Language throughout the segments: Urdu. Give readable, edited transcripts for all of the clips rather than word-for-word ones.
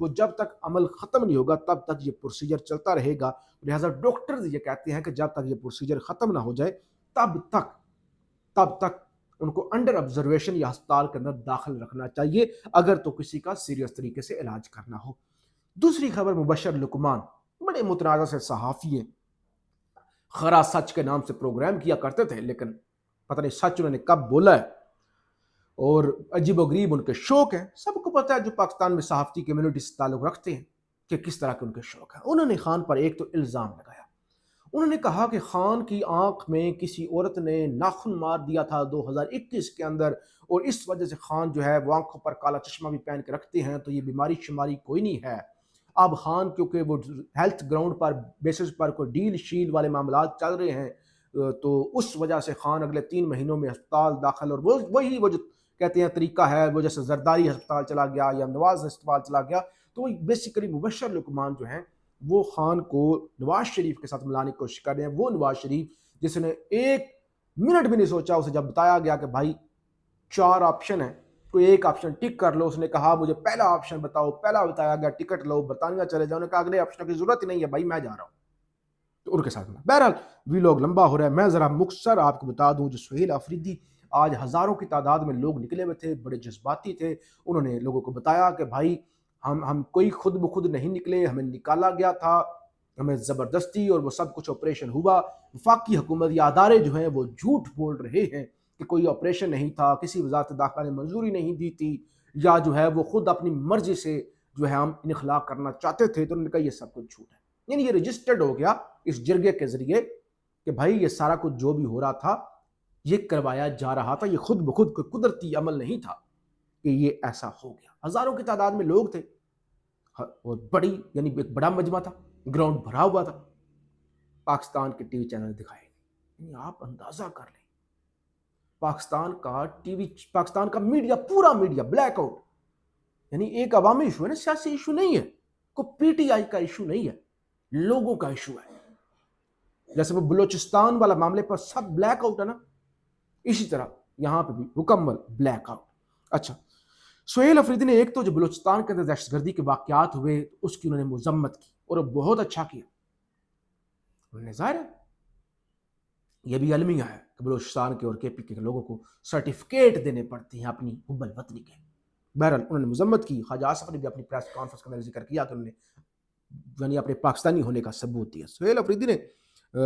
وہ جب تک عمل ختم نہیں ہوگا تب تک یہ پروسیجر چلتا رہے گا. لہٰذا ڈاکٹرز یہ کہتے ہیں کہ جب تک یہ پروسیجر ختم نہ ہو جائے تب تک ان کو انڈر آبزرویشن یا ہسپتال کے اندر داخل رکھنا چاہیے اگر تو کسی کا سیریس طریقے سے علاج کرنا ہو. دوسری خبر مبشر لقمان بڑے متنازع سے صحافی ہیں, خرا سچ کے نام سے پروگرام کیا کرتے تھے, لیکن پتہ نہیں سچ انہوں نے کب بولا ہے, اور عجیب و غریب ان کے شوق ہیں. سب کو پتہ ہے جو پاکستان میں صحافتی کمیونٹی سے تعلق رکھتے ہیں کہ کس طرح کے ان کے شوق ہیں. انہوں نے خان پر ایک تو الزام لگایا, انہوں نے کہا کہ خان کی آنکھ میں کسی عورت نے ناخن مار دیا تھا 2021 کے اندر, اور اس وجہ سے خان جو ہے وہ آنکھوں پر کالا چشمہ بھی پہن کے رکھتے ہیں, تو یہ بیماری شماری کوئی نہیں ہے. اب خان کیونکہ وہ ہیلتھ گراؤنڈ پر بیسس پر کوئی ڈیل شیل والے معاملات چل رہے ہیں, تو اس وجہ سے خان اگلے 3 مہینوں میں ہسپتال داخل, اور وہی وہ جو کہتے ہیں طریقہ ہے, وہ جیسے زرداری ہسپتال چلا گیا یا نواز ہسپتال چلا گیا, تو بیسیکلی مبشر لقمان جو ہیں وہ خان کو نواز شریف کے ساتھ ملانے کی کوشش کر رہے ہیں. وہ نواز شریف جس نے 1 منٹ بھی نہیں سوچا, اسے جب بتایا گیا کہ بھائی 4 آپشن ہیں, کوئی ایک آپشن ٹک کر لو, اس نے کہا مجھے پہلا آپشن بتاؤ. پہلا بتایا گیا ٹکٹ لو برطانیہ چلے جاؤ, انہوں نے کہا اگلے آپشن کی ضرورت ہی نہیں ہے بھائی, میں جا رہا ہوں. تو ان کے ساتھ بہرحال ویلاگ لمبا ہو رہا ہے, میں ذرا مختصر آپ کو بتا دوں. جو سہیل آفریدی آج ہزاروں کی تعداد میں لوگ نکلے ہوئے تھے, بڑے جذباتی تھے. انہوں نے لوگوں کو بتایا کہ بھائی ہم کوئی خود بخود نہیں نکلے, ہمیں نکالا گیا تھا, ہمیں زبردستی, اور وہ سب کچھ آپریشن ہوا. وفاقی حکومت یا ادارے جو ہیں وہ جھوٹ بول رہے ہیں کہ کوئی آپریشن نہیں تھا, کسی وزارت داخلہ نے منظوری نہیں دی تھی, یا جو ہے وہ خود اپنی مرضی سے جو ہے ہم انخلا کرنا چاہتے تھے. تو انہوں نے کہا یہ سب کچھ جھوٹ ہے. یعنی یہ رجسٹرڈ ہو گیا اس جرگے کے ذریعے کہ بھائی یہ سارا کچھ جو بھی ہو رہا تھا یہ کروایا جا رہا تھا, یہ خود بخود کوئی قدرتی عمل نہیں تھا کہ یہ ایسا ہو گیا. ہزاروں کی تعداد میں لوگ تھے, اور بڑی یعنی ایک بڑا مجمع تھا, گراؤنڈ بھرا ہوا تھا. پاکستان کے ٹی وی چینل دکھائے, یعنی آپ اندازہ کر لیں پاکستان کا میڈیا, پورا میڈیا بلیک آؤٹ. یعنی ایک عوامی ایشو ہے نا, سیاسی ایشو نہیں ہے, کوئی پی ٹی آئی کا ایشو نہیں ہے, لوگوں کا ایشو ہے. جیسے وہ بلوچستان والا معاملے پر سب بلیک آؤٹ ہے نا, اسی طرح یہاں پہ بھی مکمل بلیک آؤٹ. اچھا, سہیل آفریدی نے ایک تو جو بلوچستان کے اندر دہشت گردی کے واقعات ہوئے اس کی انہوں نے مذمت کی, اور بہت اچھا کیا. انہوں نے ظاہر ہے یہ بھی المیہ ہے کہ بلوچستان کے اور کے پی کے لوگوں کو سرٹیفکیٹ دینے پڑتے ہیں اپنی حب الوطنی کے. بہرحال انہوں نے مذمت کی. خواجہ آصف نے بھی اپنی پریس کانفرنس کے اندر ذکر کیا کہ انہوں نے یعنی اپنے پاکستانی ہونے کا ثبوت دیا. سہیل آفریدی نے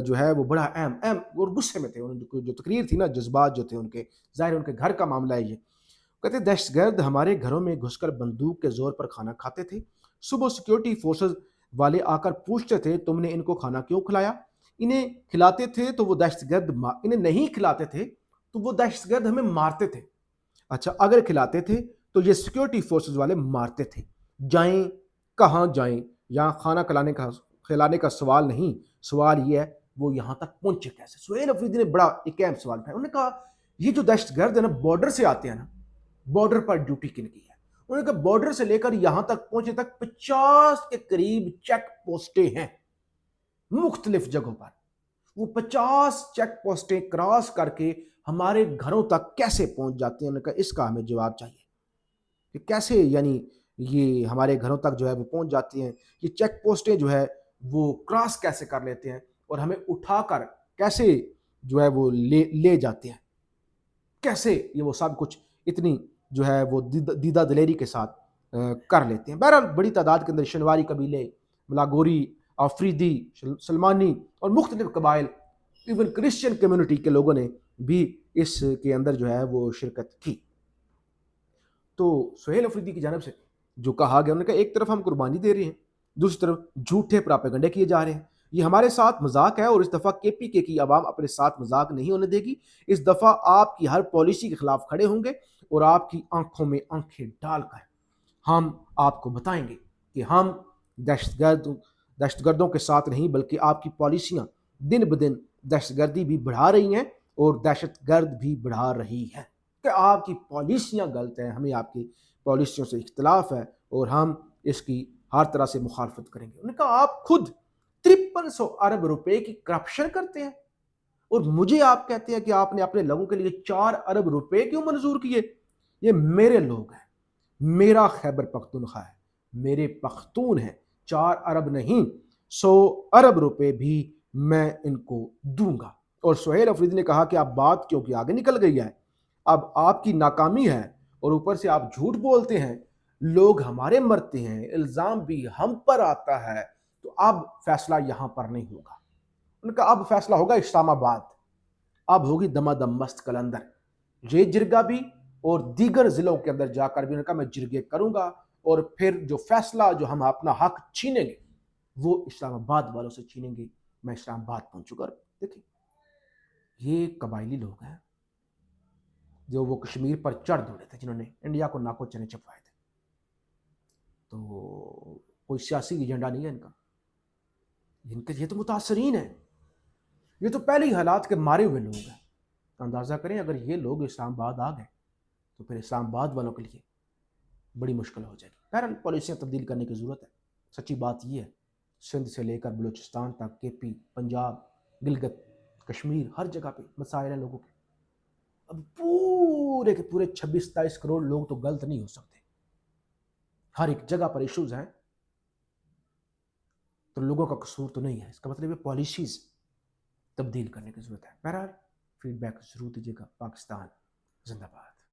جو ہے وہ بڑا اہم اور غصے میں تھے. جو تقریر تھی نا, جذبات جو تھے ان کے, ظاہر ان کے گھر کا معاملہ ہے. یہ کہتے دہشت گرد ہمارے گھروں میں گھس کر بندوق کے زور پر کھانا کھاتے تھے. صبح سیکیورٹی فورسز والے آ کر پوچھتے تھے تم نے ان کو کھانا کیوں کھلایا. انہیں کھلاتے تھے تو وہ دہشت گرد, انہیں نہیں کھلاتے تھے تو وہ دہشت گرد ہمیں مارتے تھے. اچھا, اگر کھلاتے تھے تو یہ سیکیورٹی فورسز والے مارتے تھے. جائیں کہاں جائیں, یہاں کھانا کھلانے کا سوال نہیں, سوال یہ ہے وہ یہاں تک پہنچے کیسے. سہیل آفریدی نے بڑا ایک اہم سوال اٹھایا. انہوں نے کہا یہ جو دہشت گرد ہے نا بارڈر سے آتے ہیں نا, بارڈر پر ڈیوٹی کن کی ہے. انہوں نے کہا بارڈر سے لے کر یہاں تک پہنچے تک 50 کے قریب چیک پوسٹیں ہیں مختلف جگہوں پر. وہ 50 چیک پوسٹیں کراس کر کے ہمارے گھروں تک کیسے پہنچ جاتے ہیں. انہوں نے کہا اس کا ہمیں جواب چاہیے کہ کیسے یعنی یہ ہمارے گھروں تک جو ہے وہ پہنچ جاتی ہیں, یہ چیک پوسٹیں جو ہے وہ کراس کیسے کر لیتے ہیں, اور ہمیں اٹھا کر کیسے جو ہے وہ لے جاتے ہیں, کیسے یہ وہ سب کچھ اتنی جو ہے وہ دیدہ دلیری کے ساتھ کر لیتے ہیں. بہرحال بڑی تعداد کے اندر شنواری قبیلے, ملاگوری, آفریدی, سلمانی اور مختلف قبائل, ایون کرسچن کمیونٹی کے لوگوں نے بھی اس کے اندر جو ہے وہ شرکت کی. تو سہیل آفریدی کی جانب سے جو کہا گیا, انہوں نے کہا ایک طرف ہم قربانی دے رہے ہیں, دوسری طرف جھوٹے پراپیگنڈے کیے جا رہے ہیں. یہ ہمارے ساتھ مذاق ہے, اور اس دفعہ کے پی کے کی عوام اپنے ساتھ مذاق نہیں ہونے دے گی. اس دفعہ آپ کی ہر پالیسی کے خلاف کھڑے ہوں گے, اور آپ کی آنکھوں میں آنکھیں ڈال کر ہم آپ کو بتائیں گے کہ ہم دہشت گردوں کے ساتھ نہیں, بلکہ آپ کی پالیسیاں دن بدن دہشت گردی بھی بڑھا رہی ہیں اور دہشت گرد بھی بڑھا رہی ہے, کہ آپ کی پالیسیاں غلط ہیں, ہمیں آپ کی پالیسیوں سے اختلاف ہے, اور ہم اس کی ہر طرح سے مخالفت کریں گے. انہوں نے کہا آپ خود 5300 ارب روپے کی کرپشن کرتے ہیں, اور مجھے آپ کہتے ہیں کہ آپ نے اپنے لوگوں کے لیے 4 ارب روپے کیوں منظور کیے. یہ میرے لوگ ہیں, میرا خیبر پختونخوا ہے, میرے پختون ہیں, 4 ارب نہیں 100 ارب روپے بھی میں ان کو دوں گا. اور سہیل افریدی نے کہا کہ آپ بات کیونکہ آگے نکل گئی ہے, اب آپ کی ناکامی ہے اور اوپر سے آپ جھوٹ بولتے ہیں, لوگ ہمارے مرتے ہیں, الزام بھی ہم پر آتا ہے, تو اب فیصلہ یہاں پر نہیں ہوگا. ان کا اب فیصلہ ہوگا اسلام آباد, اب ہوگی دمادم مست قلندر. یہ جرگہ بھی اور دیگر ضلعوں کے اندر جا کر بھی ان کا میں جرگے کروں گا, اور پھر جو فیصلہ جو ہم اپنا حق چھینیں گے وہ اسلام آباد والوں سے چھینیں گے. میں اسلام آباد پہنچوں گا. دیکھیں یہ قبائلی لوگ ہیں جو وہ کشمیر پر چڑھ دوڑے تھے, جنہوں نے انڈیا کو ناکو چنے چپوائے تھے. تو کوئی سیاسی ایجنڈا نہیں ہے ان کا, یہ تو متاثرین ہیں, یہ تو پہلے ہی حالات کے مارے ہوئے لوگ ہیں. اندازہ کریں اگر یہ لوگ اسلام آباد آ گئے تو پھر اسلام آباد والوں کے لیے بڑی مشکل ہو جائے گی. بہرحال پالیسیاں تبدیل کرنے کی ضرورت ہے. سچی بات یہ ہے, سندھ سے لے کر بلوچستان تک, کے پی, پنجاب, گلگت, کشمیر, ہر جگہ پہ مسائل ہیں لوگوں کے. اب پورے کے پورے 26-27 کروڑ لوگ تو غلط نہیں ہو سکتے, ہر ایک جگہ پر ایشوز ہیں, تو لوگوں کا قصور تو نہیں ہے. اس کا مطلب یہ پالیسیز تبدیل کرنے کی ضرورت ہے. بہرحال فیڈ بیک ضرور دیجیے گا. پاکستان زندہ باد.